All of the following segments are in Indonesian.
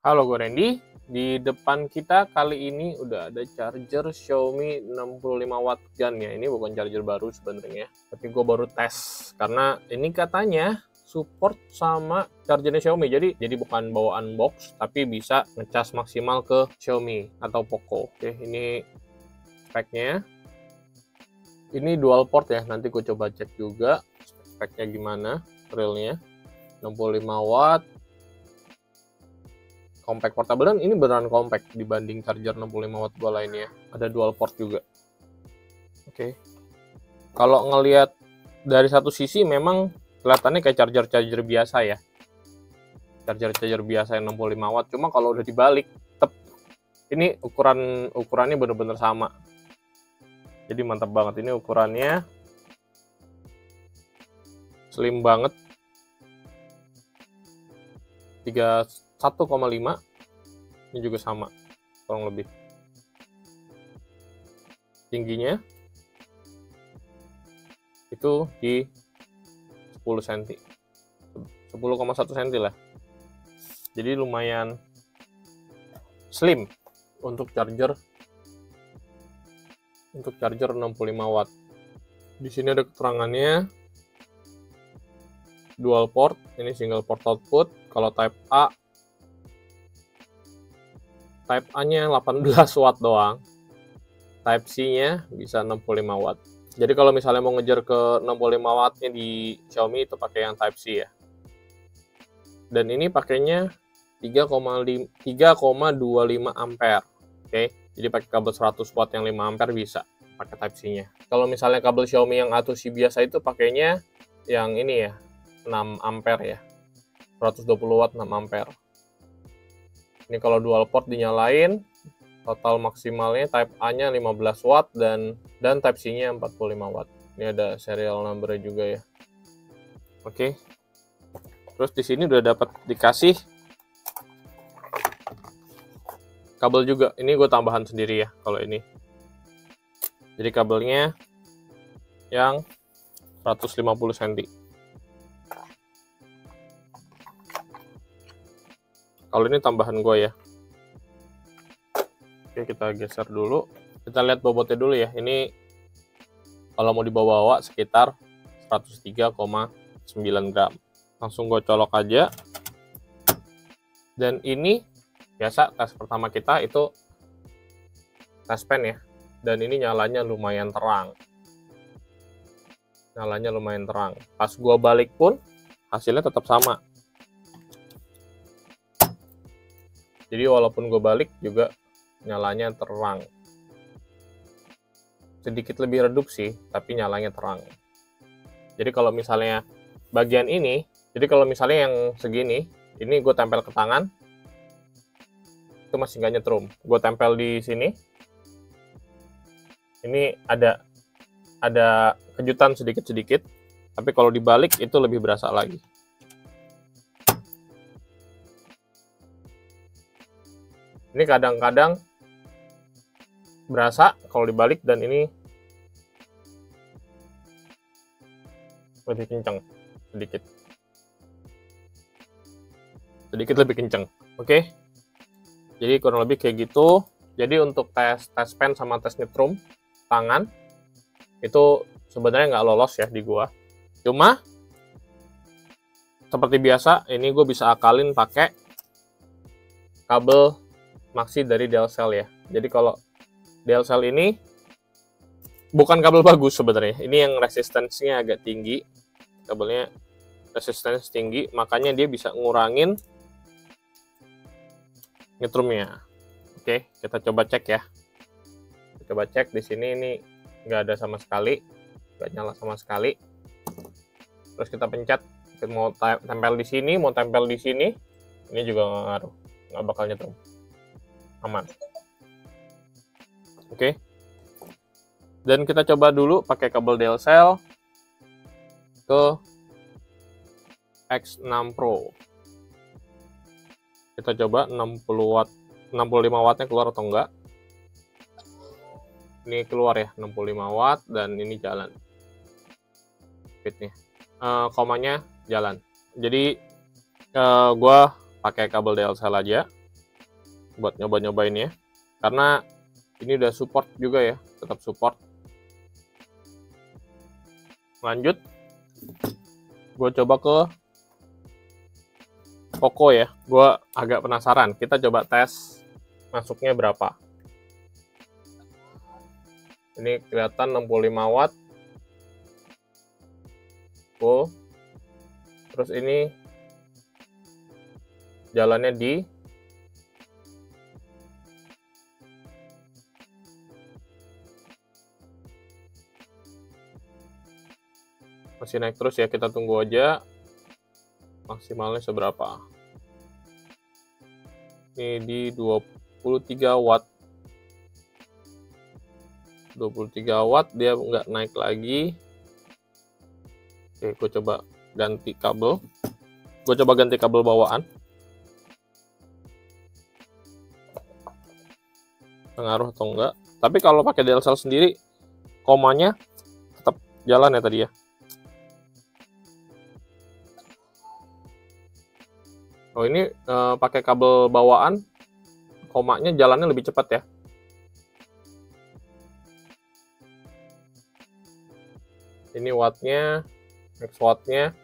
Halo, gue Randy. Di depan kita kali ini udah ada charger Xiaomi 65 watt GAN ya. Ini bukan charger baru sebenarnya, tapi gue baru tes karena ini katanya support sama chargernya Xiaomi. Jadi bukan bawaan box, tapi bisa ngecas maksimal ke Xiaomi atau Poco. Oke, ini speknya. Ini dual port ya. Nanti gue coba cek juga speknya gimana realnya. 65 watt. Compact portable, dan ini beneran compact dibanding charger 65 watt gua lainnya. Ada dual port juga. Oke. Kalau ngelihat dari satu sisi memang kelihatannya kayak charger biasa ya. Charger biasa yang 65 watt, cuma kalau udah dibalik, ini ukurannya bener-bener sama. Jadi mantap banget, ini ukurannya slim banget. 1,5 ini juga sama kurang lebih. Tingginya itu di 10 cm, 10,1 cm lah. Jadi lumayan slim untuk charger 65 watt. Di sini ada keterangannya dual port, ini single port output. Kalau type A-nya 18 watt doang. Type C-nya bisa 65 watt. Jadi kalau misalnya mau ngejar ke 65 wattnya di Xiaomi itu pakai yang type C ya. Dan ini pakainya 3,25 ampere. Oke, jadi pakai kabel 100 watt yang 5 ampere bisa pakai type C-nya. Kalau misalnya kabel Xiaomi yang A2C biasa itu pakainya yang ini ya, 6 ampere ya. 120 watt 6 ampere. Ini kalau dual port dinyalain, total maksimalnya type A-nya 15 watt dan type C-nya 45 watt. Ini ada serial number juga ya. Oke. Terus di sini udah dapat dikasih kabel juga. Ini gue tambahan sendiri ya kalau ini. Jadi kabelnya yang 150 cm. Kalau ini tambahan gue ya. Oke, kita geser dulu. Kita lihat bobotnya dulu ya. Ini kalau mau dibawa-bawa sekitar 103,9 gram. Langsung gue colok aja. Dan ini biasa tes pertama kita itu tes pen ya. Dan ini nyalanya lumayan terang. Pas gue balik pun hasilnya tetap sama. Jadi walaupun gue balik juga nyalanya terang. Sedikit lebih redup sih, tapi nyalanya terang. Jadi kalau misalnya bagian ini, jadi kalau misalnya yang segini, ini gue tempel ke tangan, itu masih nggak nyetrum. Gue tempel di sini, ini ada kejutan sedikit-sedikit, tapi kalau dibalik itu lebih berasa lagi. Ini kadang-kadang berasa kalau dibalik, dan ini lebih kencang sedikit lebih kencang. Oke, jadi kurang lebih kayak gitu. Jadi untuk tes pen sama tes nyetrum tangan itu sebenarnya nggak lolos ya di gua. Cuma seperti biasa ini gue bisa akalin pakai kabel maxi dari Delcel ya. Jadi kalau Delcel ini bukan kabel bagus sebenarnya. Ini yang resistensinya agak tinggi. Kabelnya resistance tinggi, makanya dia bisa ngurangin nyetrumnya. Oke, kita coba cek ya. Kita coba cek di sini, ini nggak ada sama sekali, nggak nyala sama sekali. Terus kita pencet, kita mau tempel di sini, mau tempel di sini, ini juga nggak ngaruh, nggak bakal nyetrum. Aman. Oke. Dan kita coba dulu pakai kabel Delcel ke X6 Pro. Kita coba 60 watt, 65 wattnya keluar atau enggak. Ini keluar ya, 65 watt, dan ini jalan. Fitnya. Komanya jalan. Jadi gue pakai kabel Delcel aja. buat nyoba-nyobain ya. Karena ini udah support juga ya, tetap support. Lanjut, gue coba ke Poco ya. Gue agak penasaran, kita coba tes masuknya berapa. Ini kelihatan 65 watt. Full. Terus ini jalannya di masih naik terus ya, kita tunggu aja maksimalnya seberapa. Ini di 23 watt. 23 watt dia nggak naik lagi. Oke, gue coba ganti kabel. Gue coba ganti kabel bawaan. Pengaruh atau enggak? Tapi kalau pakai DLSL sendiri, komanya tetap jalan ya tadi ya. Oh, ini pakai kabel bawaan, komanya jalannya lebih cepat ya. Ini wattnya, max wattnya.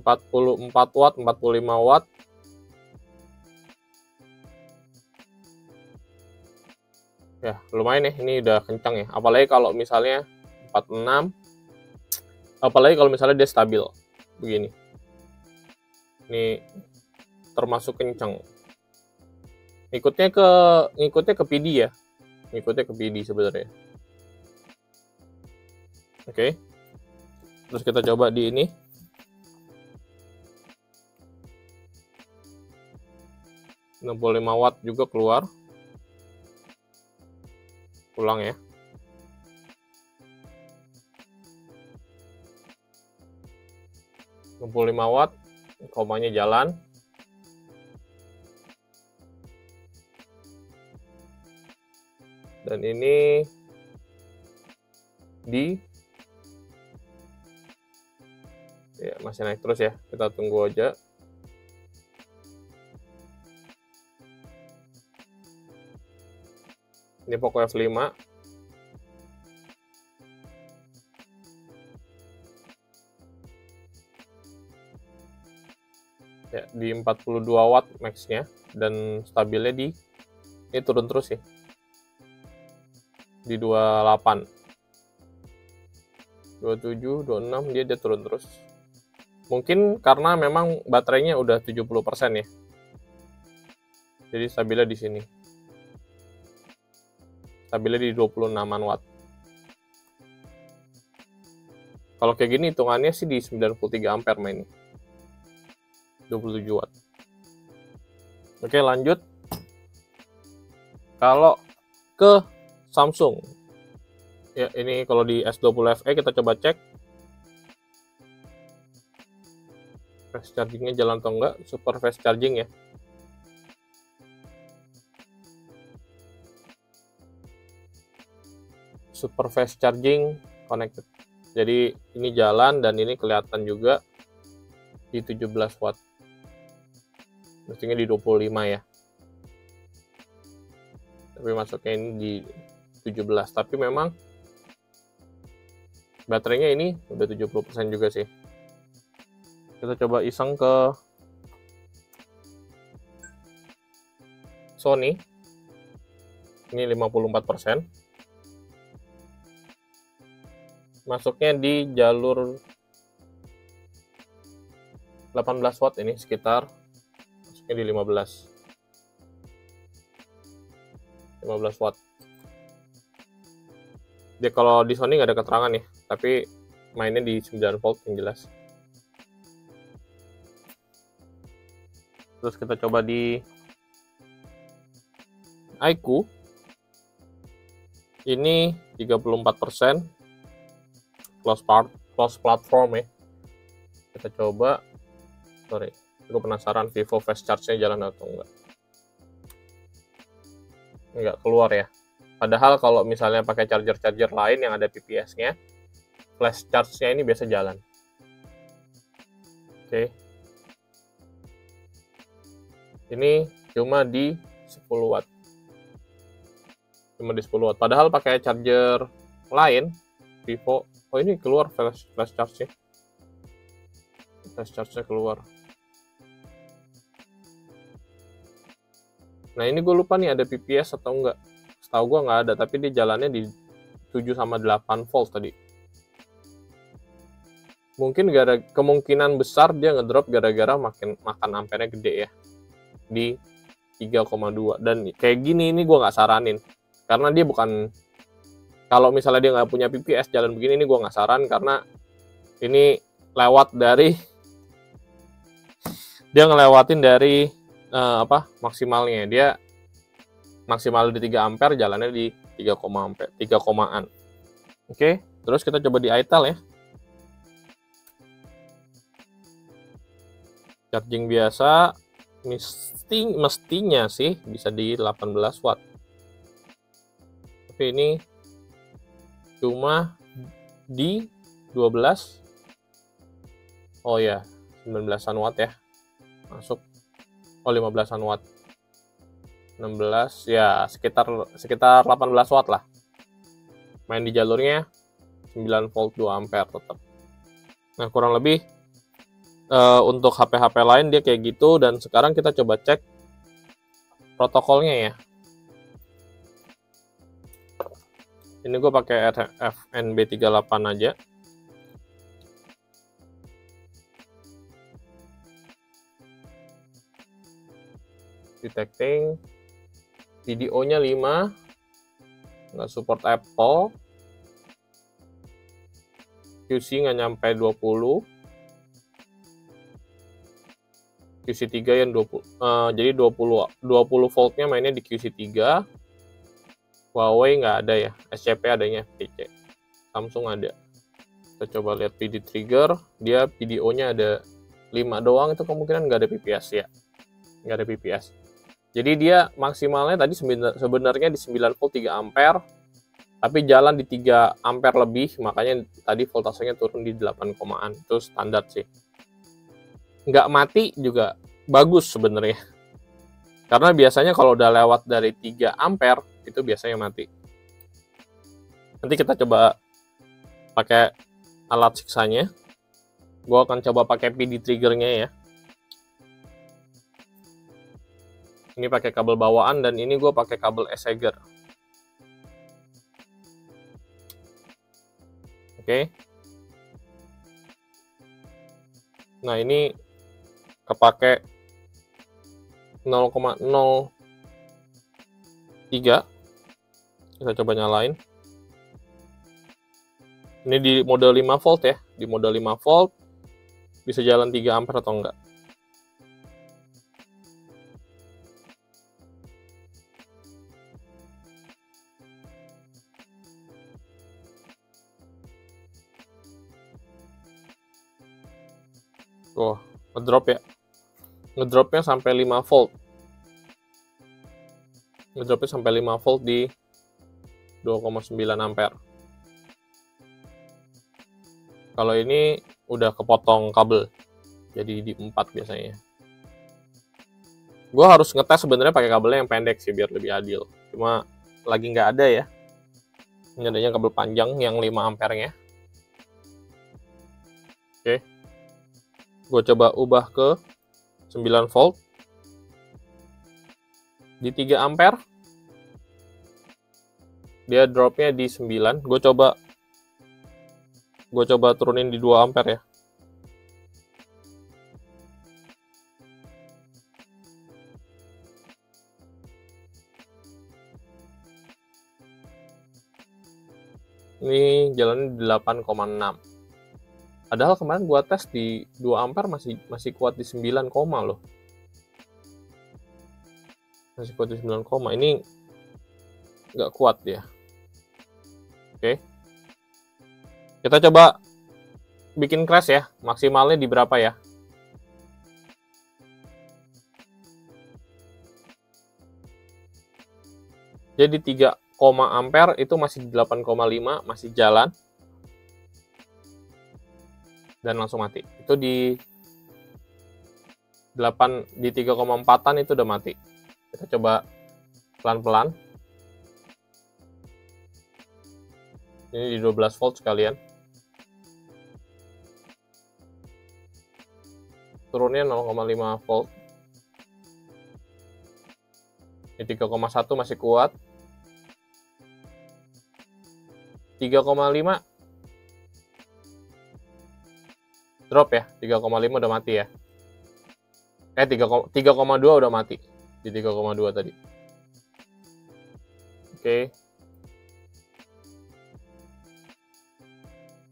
...44 watt, 45 watt. Ya, lumayan ya, ini udah kencang ya. Apalagi kalau misalnya 46. Apalagi kalau misalnya dia stabil. Begini. Ini termasuk kencang. Ngikutnya ke PD ya. Ngikutnya ke PD sebenarnya. Oke. Terus kita coba di ini. Nah, 65 watt juga keluar. Ulang ya. Nah, 65 watt, komanya jalan. Dan ini di ya masih naik terus ya, kita tunggu aja. Ini Poco F5. Ya, di 42 watt max-nya dan stabilnya di ini turun terus ya. Di 28. 27, 26 dia turun terus. Mungkin karena memang baterainya udah 70% ya. Jadi stabilnya di sini. Stabilnya di 26 watt. Kalau kayak gini hitungannya sih di 93 ampere mainnya. 27 watt. Oke, lanjut. Kalau ke Samsung. Ya, ini kalau di S20 FE kita coba cek. Fast chargingnya jalan atau enggak? Super fast charging ya. Super fast charging connected. Jadi ini jalan dan ini kelihatan juga di 17 watt. Mestinya di 25 ya. Tapi masuknya ini di 17. Tapi memang baterainya ini udah 70% juga sih. Kita coba iseng ke Sony. Ini 54%. Masuknya di jalur 18 watt ini sekitar. Masuknya di 15 watt. Dia kalau di Sony nggak ada keterangan ya, tapi mainnya di 9 volt yang jelas. Terus kita coba di iQOO. Ini 34%. Close platform ya. Kita coba. Sorry, gue penasaran Vivo fast charge-nya jalan atau enggak. Enggak keluar ya. Padahal kalau misalnya pakai charger lain yang ada PPS-nya, flash charge-nya ini biasa jalan. Oke. Ini cuma di 10 watt. Cuma di 10 watt. Padahal pakai charger lain, Vivo. Oh, ini keluar flash charge-nya. Flash charge-nya keluar. Nah, ini gue lupa nih ada PPS atau enggak. Setahu gue nggak ada, tapi dia jalannya di 7 sama 8 volt tadi. Mungkin kemungkinan besar dia ngedrop gara-gara makan ampernya gede ya. Di 3,2. Dan kayak gini ini gue nggak saranin. Karena dia bukan, kalau misalnya dia nggak punya PPS jalan begini, ini gue nggak saran karena ini lewat dari, dia ngelewatin dari maksimalnya. Dia maksimal di 3 ampere, jalannya di 3,an. Oke, terus kita coba di itel ya. Charging biasa, mestinya sih bisa di 18 watt. Tapi ini cuma di 12. Oh ya, 19-an watt ya. Masuk. Oh, 15-an watt. 16 ya, sekitar 18 watt lah. Main di jalurnya 9 volt 2 ampere tetap. Nah, kurang lebih untuk HP-HP lain dia kayak gitu. Dan sekarang kita coba cek protokolnya ya. Ini gue pakai FNB38 aja. Detecting. Videonya 5. Nggak support Apple. QC nggak nyampe 20. QC3 yang 20. Jadi 20 voltnya mainnya di QC3. Huawei nggak ada ya. SCP adanya PC. Samsung ada. Kita coba lihat PD trigger. Dia videonya ada 5 doang. Itu kemungkinan nggak ada PPS ya. Nggak ada PPS. Jadi dia maksimalnya tadi sebenarnya di 9 volt 3 ampere. Tapi jalan di 3 ampere lebih. Makanya tadi voltasenya turun di 8,an. Itu standar sih. Nggak mati juga bagus sebenarnya. Karena biasanya kalau udah lewat dari 3 ampere itu biasanya mati. Nanti kita coba pakai alat siksanya. Gue akan coba pakai PD triggernya ya. Ini pakai kabel bawaan dan ini gue pakai kabel Eseger. Oke. Nah, ini kepake 0,03. Kita coba nyalain. Ini di mode 5 volt ya. Di mode 5 volt bisa jalan 3 ampere atau enggak. Oh, ngedrop ya. Ngedropnya sampai 5 volt. Ngedropnya sampai 5 volt di 2,9 ampere. Kalau ini udah kepotong kabel. Jadi di 4 biasanya. Gue harus ngetes sebenarnya pakai kabelnya yang pendek sih biar lebih adil. Cuma lagi nggak ada ya. Ini adanya kabel panjang yang 5 ampernya. Oke. Gue coba ubah ke 9 volt. Di 3 ampere. Dia dropnya di 9. Gue coba turunin di 2 ampere ya. Ini jalannya di 8,6. Padahal kemarin gua tes di 2 ampere masih kuat di 9, loh. Masih kuat di 9, ini nggak kuat dia. Oke. Kita coba bikin crash ya. Maksimalnya di berapa ya? Jadi 3 ampere itu masih di 8,5, masih jalan. dan langsung mati. Itu di 3,4-an itu udah mati. Kita coba pelan-pelan. Ini di 12 volt sekalian. Turunnya 0,5 volt. Ini 3,1 masih kuat. 3,5 drop ya. 3,5 udah mati ya. 3,2 udah mati. Di 3,2 tadi. Oke.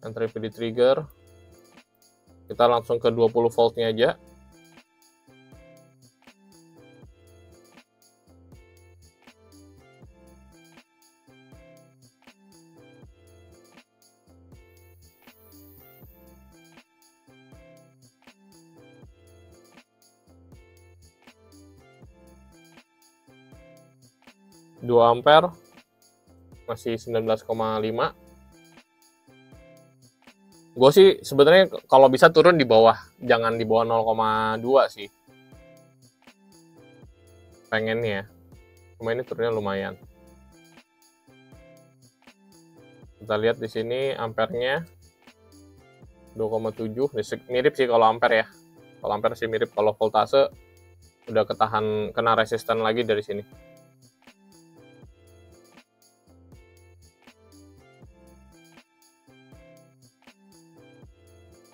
Entry PD trigger. Kita langsung ke 20 voltnya aja. Dua ampere masih 19,5. Gue sih sebenarnya kalau bisa turun di bawah, jangan di bawah 0,2 sih. Pengennya. Cuma ini turunnya lumayan. Kita lihat di sini ampernya 2,7. Mirip sih kalau ampere ya. Kalau ampere sih mirip, kalau voltase udah kena resisten lagi dari sini.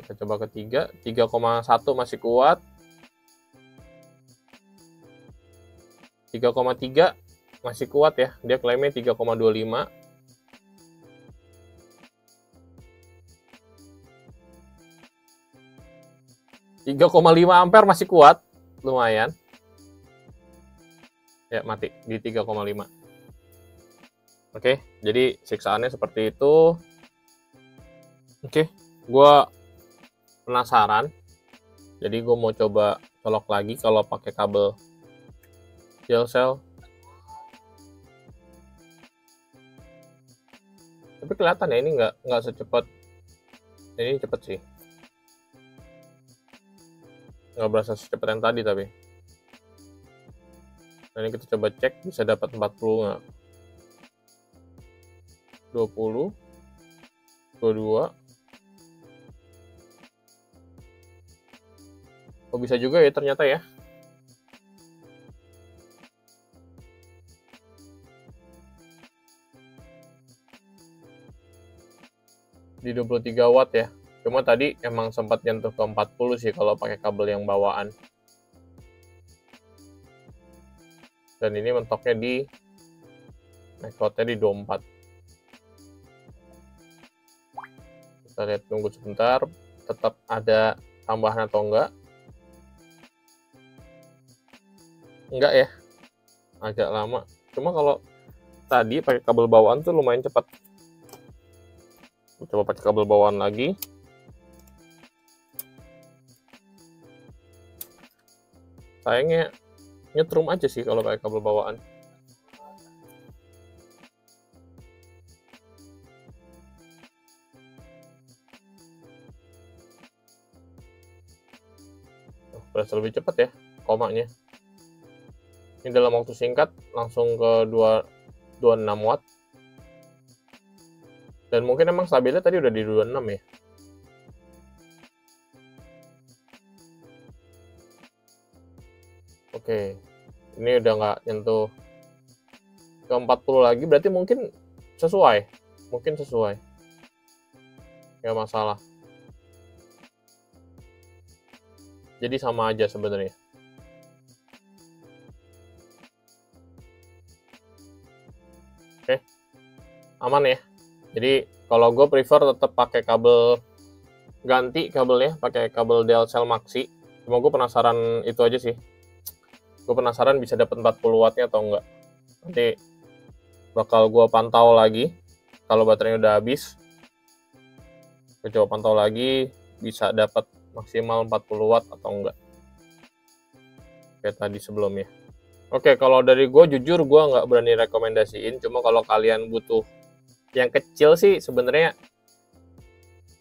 Kita coba ketiga, 3,1 masih kuat. 3,3 masih kuat ya. Dia klaimnya 3,25. 3,5 ampere masih kuat. Lumayan. Ya, mati di 3,5. Oke, jadi siksaannya seperti itu. Oke, gua penasaran, jadi gue mau coba colok lagi kalau pakai kabel gel cell. Tapi kelihatan ya ini nggak secepat ini, cepet sih, nggak berasa secepat yang tadi. Tapi nah, ini kita coba cek bisa dapat 40 nggak. 20, 22. Oh, bisa juga ya ternyata ya. Di 23 watt ya. Cuma tadi emang sempat nyentuh ke 40 sih kalau pakai kabel yang bawaan. Dan ini mentoknya di backloadnya di 24. Kita lihat, tunggu sebentar, tetap ada tambahan atau enggak. Enggak ya, agak lama. Cuma kalau tadi pakai kabel bawaan tuh lumayan cepat. Coba pakai kabel bawaan lagi. Sayangnya nyetrum aja sih kalau pakai kabel bawaan. Berasa lebih cepat ya komanya. Ini dalam waktu singkat langsung ke 26 watt. Dan mungkin emang stabilnya tadi udah di 26 ya. Oke, ini udah nggak nyentuh ke 40 lagi, berarti mungkin sesuai. Nggak masalah. Jadi sama aja sebenarnya. Oke, aman ya. Jadi kalau gue prefer tetap pakai kabel, ganti kabelnya pakai kabel Delcel Maxi. Cuma gue penasaran itu aja sih. Gue penasaran bisa dapat 40 wattnya atau enggak. Nanti bakal gue pantau lagi kalau baterainya udah habis. Gue coba pantau lagi bisa dapat maksimal 40 watt atau enggak. Kayak tadi sebelumnya. Oke, kalau dari gue jujur gue nggak berani rekomendasiin. Cuma kalau kalian butuh yang kecil sih sebenarnya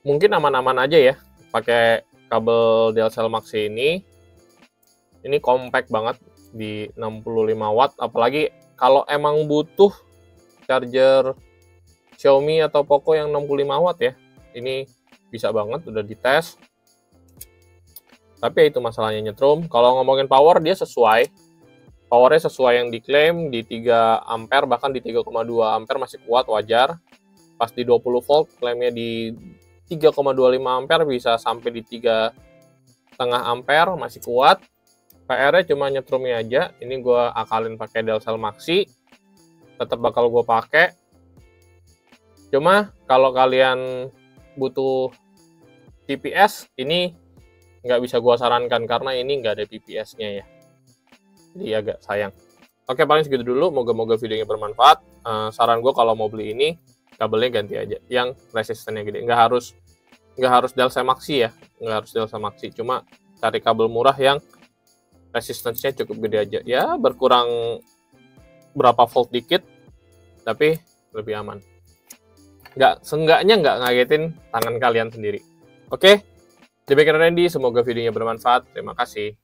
mungkin aman-aman aja ya pakai kabel Delcel Maxi ini compact banget di 65 watt, apalagi kalau emang butuh charger Xiaomi atau Poco yang 65 watt ya, ini bisa banget, udah dites. Tapi ya itu masalahnya nyetrum. Kalau ngomongin power, dia powernya sesuai yang diklaim di 3 ampere, bahkan di 3,2 ampere masih kuat, wajar. Pas di 20 volt klaimnya di 3,25 ampere, bisa sampai di 3,5 ampere, masih kuat. PR-nya cuma nyetrumnya aja. Ini gue akalin pakai Delcel Maxi, tetap bakal gue pakai. Cuma kalau kalian butuh PPS, ini nggak bisa gue sarankan karena ini nggak ada PPS-nya ya. Jadi agak sayang. Oke, paling segitu dulu. Moga-moga videonya bermanfaat. Saran gue kalau mau beli ini, kabelnya ganti aja yang resistennya gede. Nggak harus Delcel Maxi ya. Nggak harus Delcel Maxi. Cuma cari kabel murah yang resistensinya cukup gede aja. Ya, berkurang berapa volt dikit, tapi lebih aman. Seenggaknya nggak ngagetin tangan kalian sendiri. Oke, demikian Randy. Semoga videonya bermanfaat. Terima kasih.